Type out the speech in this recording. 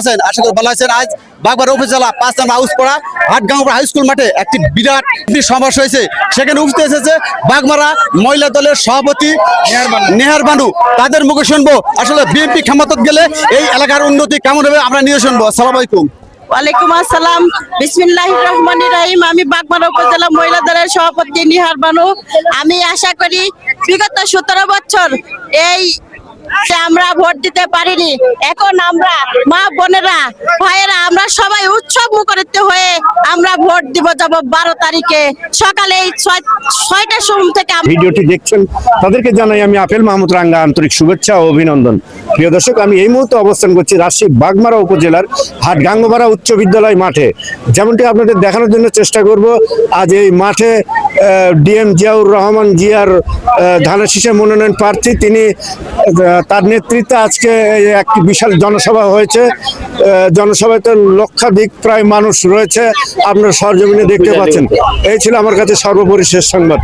আছেন আশা করি ভালো আছেন। আজ বাগবাড়া উপজেলা 5 নম্বর হাউসপাড়া হাটগাঁওপাড়া হাই স্কুল মাঠে একটি বিরাট সমাবেশ হয়েছে। সেখানে উপস্থিত এসেছে বাগমারা মহিলা দলের সভাপতি নেহার বানু। তাদের মুখে শুনবো আসলে বিএনপি ক্ষমতায় গেলে এই এলাকার উন্নতি কেমন হবে, আমরা নিয়ে শুনবো। আসসালামু আলাইকুম। ওয়ালাইকুম আসসালাম, বিসমিল্লাহির রহমানির রহিম। আমি বাগমারা উপজেলা মহিলা দলের সভাপতি নিহার বানু। আমি আশা করি বিগত 17 বছর এই যে আমরা ভোট দিতে পারিনি, এখন আমরা মা বোনেরা ভাইয়েরা আমরা সবাই উৎসব মুখরিত হয়ে আমরা ভোট দিব যাব 12 তারিখে সকালে 6টার সময় থেকে। ভিডিওটি দেখছেন তাদেরকে জানাই আমি আপেল মাহমুদ রাঙ্গা আন্তরিক শুভেচ্ছা ও অভিনন্দন। প্রিয় দর্শক, আমি এই মুহূর্তে অবস্থান করছি রাজশাহী বাগমারা উপজেলার হাটগাঙ্গপাড়া উচ্চ বিদ্যালয় মাঠে। যেমনটি আপনাদের দেখানোর জন্য চেষ্টা করব, আজ এই মাঠে ডিএম জিয়াউর রহমান জিয়ার ধানের শীষে মনোনয়ন প্রার্থী, তিনি তার নেতৃত্বে আজকে একটি বিশাল জনসভা হয়েছে। জনসভায় তো লক্ষাধিক প্রায় মানুষ রয়েছে, আপনারা সরজমিনে দেখতে পাচ্ছেন। এই ছিল আমার কাছে সর্বোপরি শেষ সংবাদ।